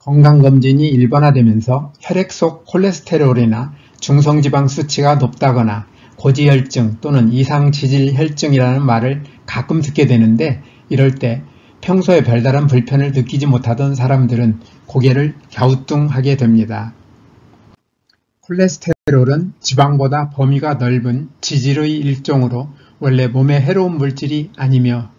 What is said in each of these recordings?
건강검진이 일반화되면서 혈액 속 콜레스테롤이나 중성지방 수치가 높다거나 고지혈증 또는 이상지질혈증이라는 말을 가끔 듣게 되는데, 이럴 때 평소에 별다른 불편을 느끼지 못하던 사람들은 고개를 갸우뚱하게 됩니다. 콜레스테롤은 지방보다 범위가 넓은 지질의 일종으로 원래 몸에 해로운 물질이 아니며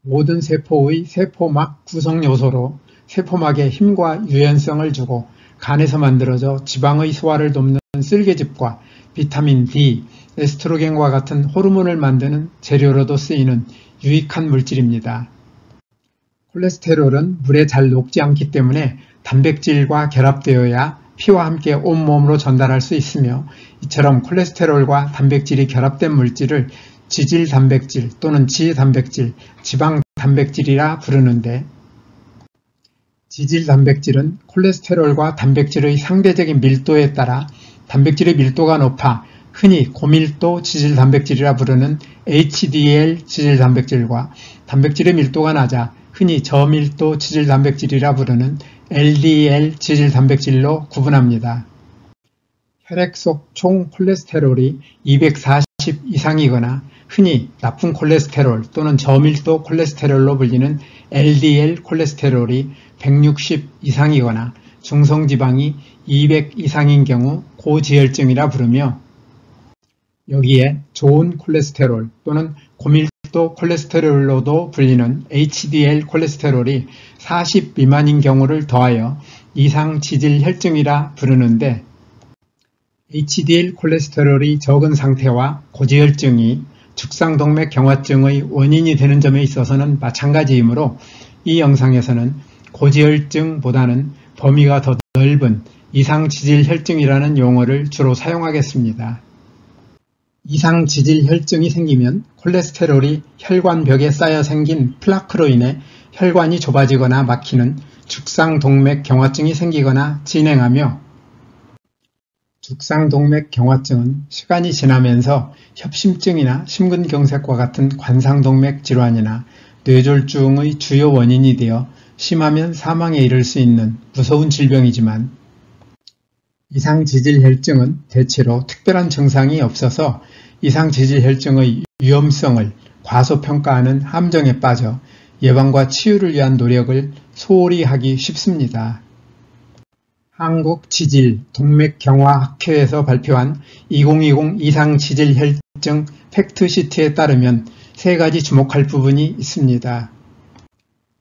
모든 세포의 세포막 구성요소로 세포막에 힘과 유연성을 주고 간에서 만들어져 지방의 소화를 돕는 쓸개즙과 비타민 D, 에스트로겐과 같은 호르몬을 만드는 재료로도 쓰이는 유익한 물질입니다. 콜레스테롤은 물에 잘 녹지 않기 때문에 단백질과 결합되어야 피와 함께 온몸으로 전달할 수 있으며, 이처럼 콜레스테롤과 단백질이 결합된 물질을 지질단백질 또는 지단백질, 지방단백질이라 부르는데, 지질단백질은 콜레스테롤과 단백질의 상대적인 밀도에 따라 단백질의 밀도가 높아 흔히 고밀도 지질단백질이라 부르는 HDL 지질단백질과 단백질의 밀도가 낮아 흔히 저밀도 지질단백질이라 부르는 LDL 지질단백질로 구분합니다. 혈액 속 총 콜레스테롤이 240 이상이거나 흔히 나쁜 콜레스테롤 또는 저밀도 콜레스테롤로 불리는 LDL 콜레스테롤이 160 이상이거나 중성지방이 200 이상인 경우 고지혈증이라 부르며, 여기에 좋은 콜레스테롤 또는 고밀도 콜레스테롤로도 불리는 HDL 콜레스테롤이 40 미만인 경우를 더하여 이상지질혈증이라 부르는데, HDL 콜레스테롤이 적은 상태와 고지혈증이 죽상동맥경화증의 원인이 되는 점에 있어서는 마찬가지이므로 이 영상에서는 고지혈증보다는 범위가 더 넓은 이상지질혈증이라는 용어를 주로 사용하겠습니다. 이상지질혈증이 생기면 콜레스테롤이 혈관벽에 쌓여 생긴 플라크로 인해 혈관이 좁아지거나 막히는 죽상동맥경화증이 생기거나 진행하며, 죽상동맥경화증은 시간이 지나면서 협심증이나 심근경색과 같은 관상동맥 질환이나 뇌졸중의 주요 원인이 되어 심하면 사망에 이를 수 있는 무서운 질병이지만, 이상지질혈증은 대체로 특별한 증상이 없어서 이상지질혈증의 위험성을 과소평가하는 함정에 빠져 예방과 치유를 위한 노력을 소홀히 하기 쉽습니다. 한국지질동맥경화학회에서 발표한 2020 이상지질혈증 팩트시트에 따르면 세 가지 주목할 부분이 있습니다.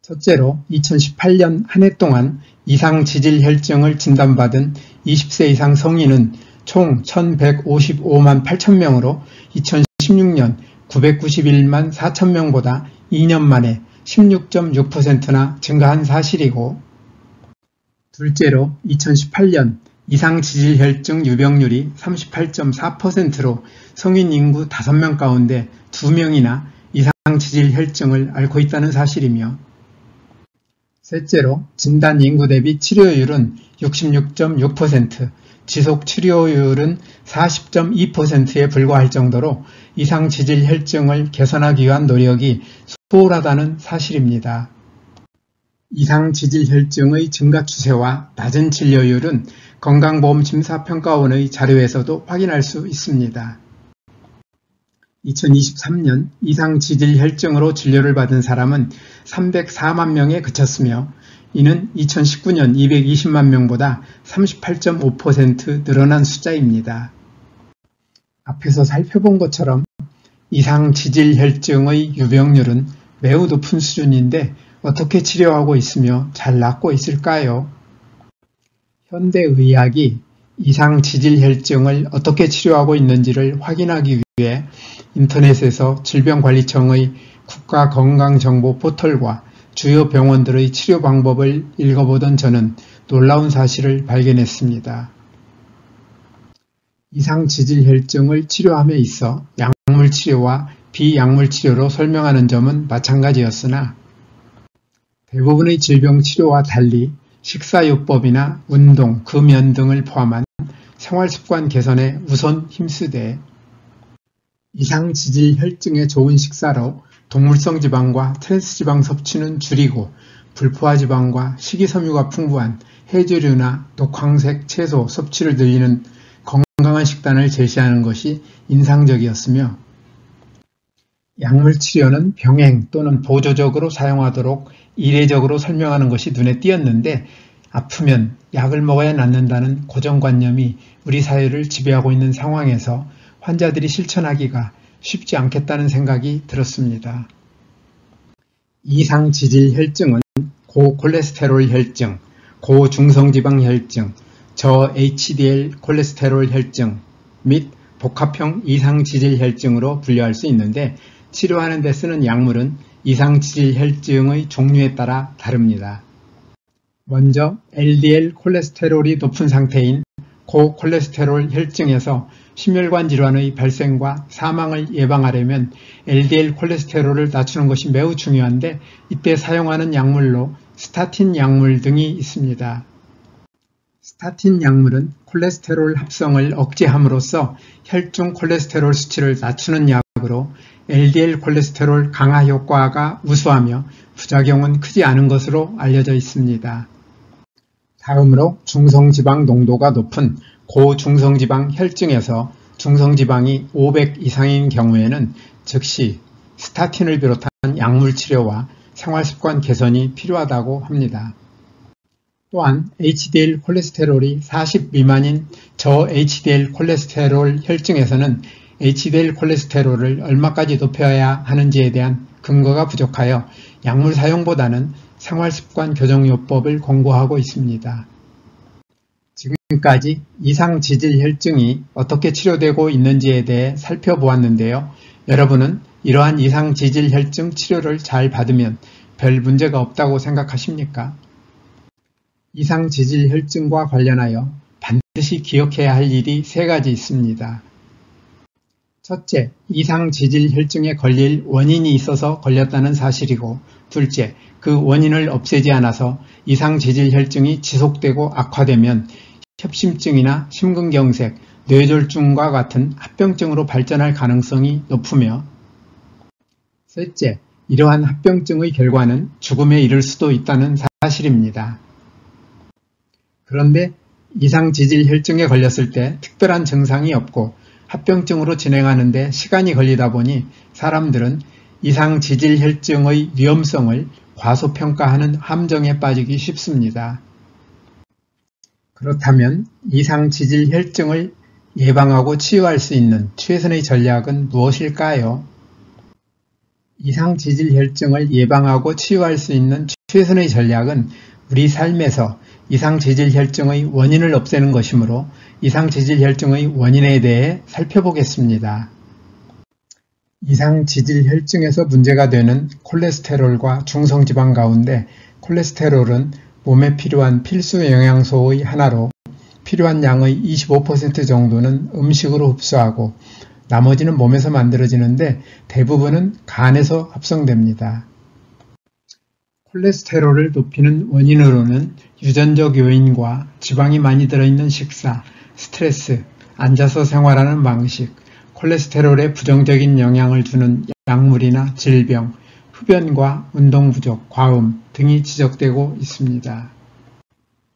첫째로 2018년 한 해 동안 이상지질혈증을 진단받은 20세 이상 성인은 총 1155만 8천명으로 2016년 991만 4천명보다 2년 만에 16.6%나 증가한 사실이고, 둘째로 2018년 이상지질혈증 유병률이 38.4%로 성인 인구 5명 가운데 2명이나 이상지질혈증을 앓고 있다는 사실이며, 셋째로 진단 인구 대비 치료율은 66.6%, 지속 치료율은 40.2%에 불과할 정도로 이상지질혈증을 개선하기 위한 노력이 소홀하다는 사실입니다. 이상지질혈증의 증가 추세와 낮은 진료율은 건강보험심사평가원의 자료에서도 확인할 수 있습니다. 2023년 이상지질혈증으로 진료를 받은 사람은 304만 명에 그쳤으며, 이는 2019년 220만 명보다 38.5% 늘어난 숫자입니다. 앞에서 살펴본 것처럼 이상지질혈증의 유병률은 매우 높은 수준인데 어떻게 치료하고 있으며 잘 낫고 있을까요? 현대의학이 이상지질혈증을 어떻게 치료하고 있는지를 확인하기 위해 인터넷에서 질병관리청의 국가건강정보 포털과 주요 병원들의 치료 방법을 읽어보던 저는 놀라운 사실을 발견했습니다. 이상지질혈증을 치료함에 있어 약물치료와 비약물치료로 설명하는 점은 마찬가지였으나, 대부분의 질병치료와 달리 식사요법이나 운동, 금연 등을 포함한 생활습관 개선에 우선 힘쓰되, 이상지질혈증에 좋은 식사로 동물성 지방과 트랜스지방 섭취는 줄이고 불포화지방과 식이섬유가 풍부한 해조류나 녹황색 채소 섭취를 늘리는 건강한 식단을 제시하는 것이 인상적이었으며, 약물 치료는 병행 또는 보조적으로 사용하도록 이례적으로 설명하는 것이 눈에 띄었는데, 아프면 약을 먹어야 낫는다는 고정관념이 우리 사회를 지배하고 있는 상황에서 환자들이 실천하기가 쉽지 않겠다는 생각이 들었습니다. 이상지질 혈증은 고콜레스테롤 혈증, 고중성지방 혈증, 저HDL 콜레스테롤 혈증 및 복합형 이상지질 혈증으로 분류할 수 있는데, 치료하는 데 쓰는 약물은 이상지질 혈증의 종류에 따라 다릅니다. 먼저 LDL 콜레스테롤이 높은 상태인 고콜레스테롤 혈증에서 심혈관 질환의 발생과 사망을 예방하려면 LDL 콜레스테롤을 낮추는 것이 매우 중요한데, 이때 사용하는 약물로 스타틴 약물 등이 있습니다. 스타틴 약물은 콜레스테롤 합성을 억제함으로써 혈중 콜레스테롤 수치를 낮추는 약으로 LDL 콜레스테롤 강화 효과가 우수하며 부작용은 크지 않은 것으로 알려져 있습니다. 다음으로 중성지방 농도가 높은 고중성지방 혈증에서 중성지방이 500 이상인 경우에는 즉시 스타틴을 비롯한 약물 치료와 생활습관 개선이 필요하다고 합니다. 또한 HDL 콜레스테롤이 40 미만인 저HDL 콜레스테롤 혈증에서는 HDL 콜레스테롤을 얼마까지 높여야 하는지에 대한 근거가 부족하여 약물 사용보다는 생활습관 교정요법을 권고하고 있습니다. 지금까지 이상지질 혈증이 어떻게 치료되고 있는지에 대해 살펴보았는데요. 여러분은 이러한 이상지질 혈증 치료를 잘 받으면 별 문제가 없다고 생각하십니까? 이상지질 혈증과 관련하여 반드시 기억해야 할 일이 3가지 있습니다. 첫째, 이상지질 혈증에 걸릴 원인이 있어서 걸렸다는 사실이고, 둘째, 그 원인을 없애지 않아서 이상지질 혈증이 지속되고 악화되면 협심증이나 심근경색, 뇌졸중과 같은 합병증으로 발전할 가능성이 높으며, 셋째, 이러한 합병증의 결과는 죽음에 이를 수도 있다는 사실입니다. 그런데 이상지질 혈증에 걸렸을 때 특별한 증상이 없고 합병증으로 진행하는데 시간이 걸리다 보니 사람들은 이상지질 혈증의 위험성을 과소평가하는 함정에 빠지기 쉽습니다. 그렇다면 이상지질 혈증을 예방하고 치유할 수 있는 최선의 전략은 무엇일까요? 이상지질 혈증을 예방하고 치유할 수 있는 최선의 전략은 우리 삶에서 이상지질 혈증의 원인을 없애는 것이므로 이상지질 혈증의 원인에 대해 살펴보겠습니다. 이상지질 혈증에서 문제가 되는 콜레스테롤과 중성지방 가운데 콜레스테롤은 몸에 필요한 필수 영양소의 하나로 필요한 양의 25% 정도는 음식으로 흡수하고 나머지는 몸에서 만들어지는데 대부분은 간에서 합성됩니다. 콜레스테롤을 높이는 원인으로는 유전적 요인과 지방이 많이 들어있는 식사, 스트레스, 앉아서 생활하는 방식, 콜레스테롤에 부정적인 영향을 주는 약물이나 질병, 흡연과 운동 부족, 과음 등이 지적되고 있습니다.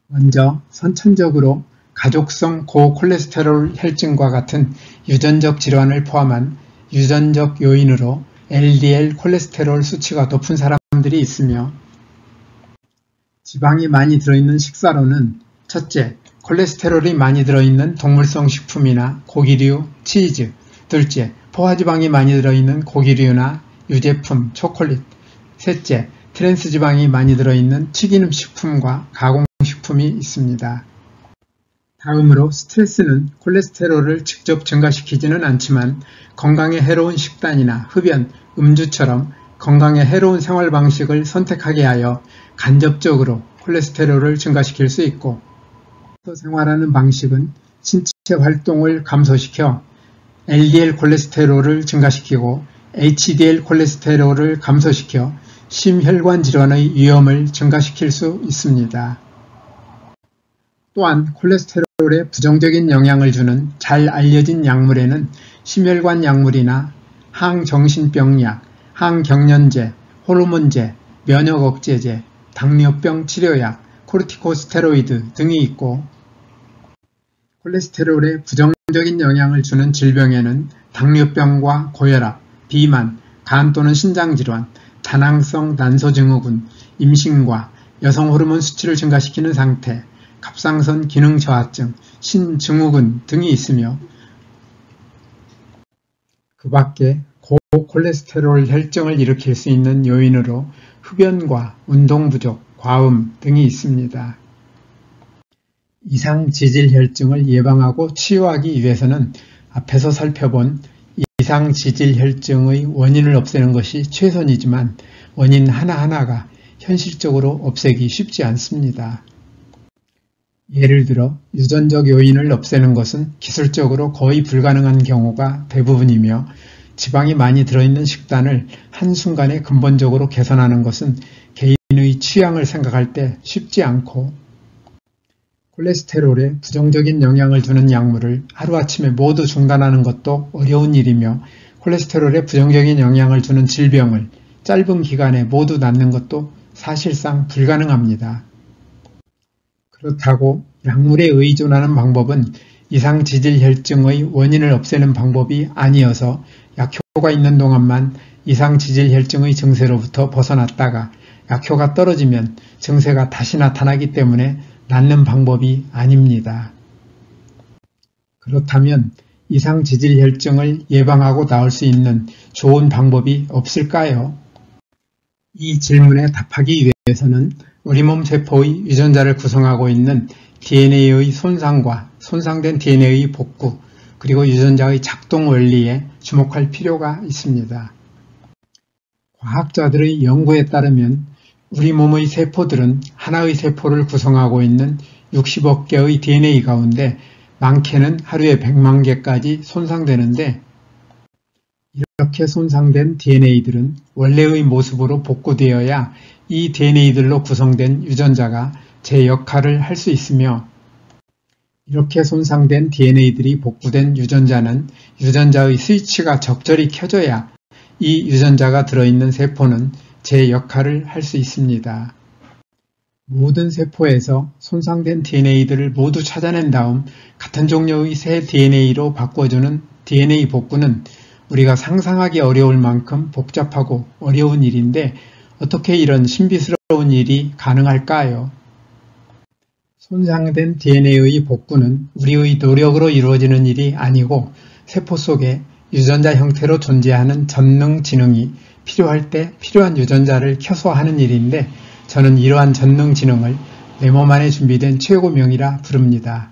먼저 선천적으로 가족성 고콜레스테롤 혈증과 같은 유전적 질환을 포함한 유전적 요인으로 LDL 콜레스테롤 수치가 높은 사람들이 있으며, 지방이 많이 들어있는 식사로는 첫째, 콜레스테롤이 많이 들어있는 동물성 식품이나 고기류, 치즈, 둘째, 포화지방이 많이 들어있는 고기류나 유제품, 초콜릿, 셋째, 트랜스지방이 많이 들어있는 튀기는 식품과 가공식품이 있습니다. 다음으로 스트레스는 콜레스테롤을 직접 증가시키지는 않지만 건강에 해로운 식단이나 흡연, 음주처럼 건강에 해로운 생활 방식을 선택하게 하여 간접적으로 콜레스테롤을 증가시킬 수 있고, 생활하는 방식은 신체 활동을 감소시켜 LDL 콜레스테롤을 증가시키고 HDL 콜레스테롤을 감소시켜 심혈관 질환의 위험을 증가시킬 수 있습니다. 또한 콜레스테롤에 부정적인 영향을 주는 잘 알려진 약물에는 심혈관 약물이나 항정신병약, 항경련제, 호르몬제, 면역억제제, 당뇨병 치료약, 코르티코스테로이드 등이 있고, 콜레스테롤에 부정적인 영향을 주는 질병에는 당뇨병과 고혈압, 비만, 간 또는 신장질환, 다낭성 난소증후군, 임신과 여성 호르몬 수치를 증가시키는 상태, 갑상선 기능 저하증, 신증후군 등이 있으며, 그 밖에 고콜레스테롤 혈증을 일으킬 수 있는 요인으로 흡연과 운동 부족, 과음 등이 있습니다. 이상 지질 혈증을 예방하고 치유하기 위해서는 앞에서 살펴본 이상 지질 혈증의 원인을 없애는 것이 최선이지만 원인 하나하나가 현실적으로 없애기 쉽지 않습니다. 예를 들어 유전적 요인을 없애는 것은 기술적으로 거의 불가능한 경우가 대부분이며, 지방이 많이 들어있는 식단을 한순간에 근본적으로 개선하는 것은 개인의 취향을 생각할 때 쉽지 않고, 콜레스테롤에 부정적인 영향을 주는 약물을 하루아침에 모두 중단하는 것도 어려운 일이며, 콜레스테롤에 부정적인 영향을 주는 질병을 짧은 기간에 모두 낫는 것도 사실상 불가능합니다. 그렇다고 약물에 의존하는 방법은 이상 지질 혈증의 원인을 없애는 방법이 아니어서 약효가 있는 동안만 이상 지질 혈증의 증세로부터 벗어났다가 약효가 떨어지면 증세가 다시 나타나기 때문에 낫는 방법이 아닙니다. 그렇다면 이상 지질 혈증을 예방하고 나을 수 있는 좋은 방법이 없을까요? 이 질문에 답하기 위해서는 우리 몸 세포의 유전자를 구성하고 있는 DNA의 손상과 손상된 DNA의 복구, 그리고 유전자의 작동 원리에 주목할 필요가 있습니다. 과학자들의 연구에 따르면 우리 몸의 세포들은 하나의 세포를 구성하고 있는 60억 개의 DNA 가운데 많게는 하루에 100만 개까지 손상되는데, 이렇게 손상된 DNA들은 원래의 모습으로 복구되어야 이 DNA들로 구성된 유전자가 제 역할을 할 수 있으며, 이렇게 손상된 DNA들이 복구된 유전자는 유전자의 스위치가 적절히 켜져야 이 유전자가 들어있는 세포는 제 역할을 할 수 있습니다. 모든 세포에서 손상된 DNA들을 모두 찾아낸 다음 같은 종류의 새 DNA로 바꿔주는 DNA 복구는 우리가 상상하기 어려울 만큼 복잡하고 어려운 일인데, 어떻게 이런 신비스러운 일이 가능할까요? 손상된 DNA의 복구는 우리의 노력으로 이루어지는 일이 아니고, 세포 속에 유전자 형태로 존재하는 전능 지능이 필요할 때 필요한 유전자를 켜서 하는 일인데, 저는 이러한 전능 지능을 내 몸 안에 준비된 최고명이라 부릅니다.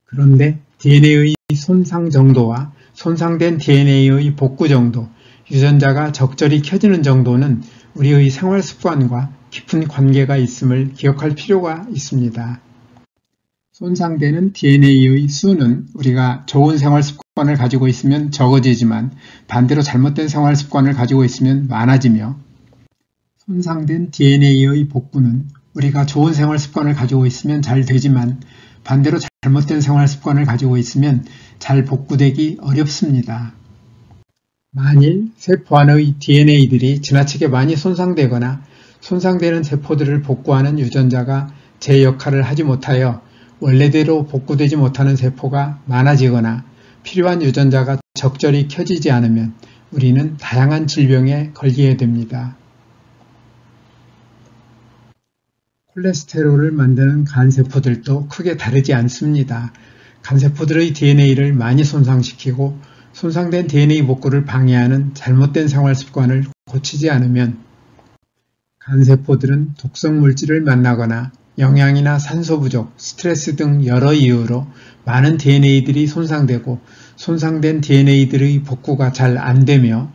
그런데 DNA의 손상 정도와 손상된 DNA의 복구 정도, 유전자가 적절히 켜지는 정도는 우리의 생활 습관과 깊은 관계가 있음을 기억할 필요가 있습니다. 손상되는 DNA의 수는 우리가 좋은 생활 습관을 가지고 있으면 적어지지만, 반대로 잘못된 생활 습관을 가지고 있으면 많아지며, 손상된 DNA의 복구는 우리가 좋은 생활 습관을 가지고 있으면 잘 되지만, 반대로 잘못된 생활 습관을 가지고 있으면 잘 복구되기 어렵습니다. 만일 세포 안의 DNA들이 지나치게 많이 손상되거나 손상되는 세포들을 복구하는 유전자가 제 역할을 하지 못하여 원래대로 복구되지 못하는 세포가 많아지거나 필요한 유전자가 적절히 켜지지 않으면 우리는 다양한 질병에 걸리게 됩니다. 콜레스테롤을 만드는 간세포들도 크게 다르지 않습니다. 간세포들의 DNA를 많이 손상시키고 손상된 DNA 복구를 방해하는 잘못된 생활 습관을 고치지 않으면 간세포들은 독성 물질을 만나거나 영양이나 산소 부족, 스트레스 등 여러 이유로 많은 DNA들이 손상되고, 손상된 DNA들의 복구가 잘 안되며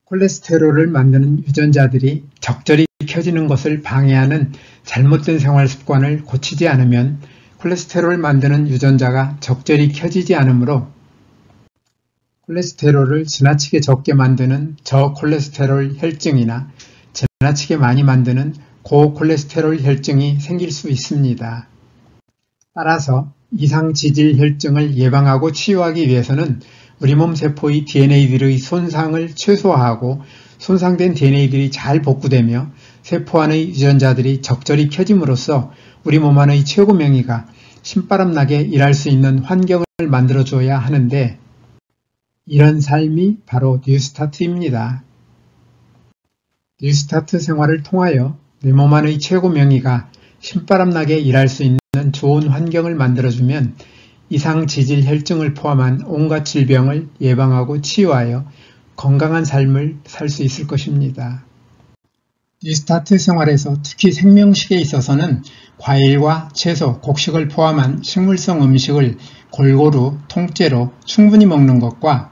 콜레스테롤을 만드는 유전자들이 적절히 켜지는 것을 방해하는 잘못된 생활 습관을 고치지 않으면 콜레스테롤을 만드는 유전자가 적절히 켜지지 않으므로 콜레스테롤을 지나치게 적게 만드는 저콜레스테롤 혈증이나 지나치게 많이 만드는 고콜레스테롤 혈증이 생길 수 있습니다. 따라서 이상 지질 혈증을 예방하고 치유하기 위해서는 우리 몸 세포의 DNA들의 손상을 최소화하고 손상된 DNA들이 잘 복구되며 세포 안의 유전자들이 적절히 켜짐으로써 우리 몸 안의 최고 명의가 신바람나게 일할 수 있는 환경을 만들어줘야 하는데 이런 삶이 바로 뉴스타트입니다. 뉴스타트 생활을 통하여 내 몸 안의 최고 명의가 신바람나게 일할 수 있는 좋은 환경을 만들어주면 이상 지질 혈증을 포함한 온갖 질병을 예방하고 치유하여 건강한 삶을 살 수 있을 것입니다. 뉴스타트 생활에서 특히 생명식에 있어서는 과일과 채소, 곡식을 포함한 식물성 음식을 골고루 통째로 충분히 먹는 것과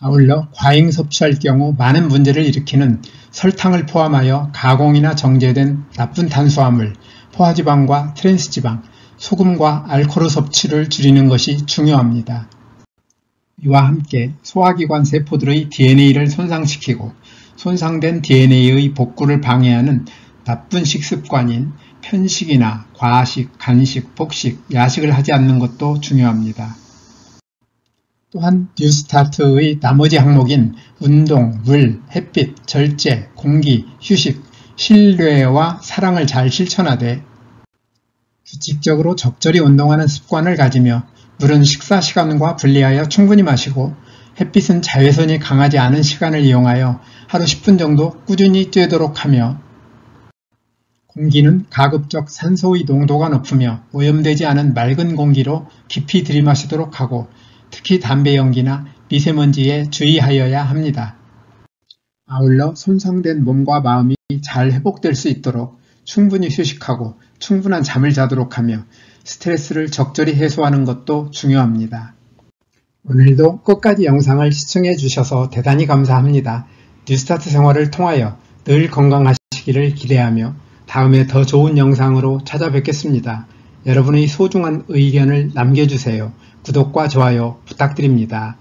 아울러 과잉 섭취할 경우 많은 문제를 일으키는 설탕을 포함하여 가공이나 정제된 나쁜 탄수화물, 포화지방과 트랜스지방, 소금과 알코올 섭취를 줄이는 것이 중요합니다. 이와 함께 소화기관 세포들의 DNA를 손상시키고 손상된 DNA의 복구를 방해하는 나쁜 식습관인 편식이나 과식, 간식, 폭식, 야식을 하지 않는 것도 중요합니다. 또한 뉴스타트의 나머지 항목인 운동, 물, 햇빛, 절제, 공기, 휴식, 신뢰와 사랑을 잘 실천하되 규칙적으로 적절히 운동하는 습관을 가지며 물은 식사 시간과 분리하여 충분히 마시고 햇빛은 자외선이 강하지 않은 시간을 이용하여 하루 10분 정도 꾸준히 쬐도록 하며 공기는 가급적 산소의 농도가 높으며 오염되지 않은 맑은 공기로 깊이 들이마시도록 하고 특히 담배 연기나 미세먼지에 주의하여야 합니다. 아울러 손상된 몸과 마음이 잘 회복될 수 있도록 충분히 휴식하고 충분한 잠을 자도록 하며 스트레스를 적절히 해소하는 것도 중요합니다. 오늘도 끝까지 영상을 시청해 주셔서 대단히 감사합니다. 뉴스타트 생활을 통하여 늘 건강하시기를 기대하며 다음에 더 좋은 영상으로 찾아뵙겠습니다. 여러분의 소중한 의견을 남겨주세요. 구독과 좋아요 부탁드립니다.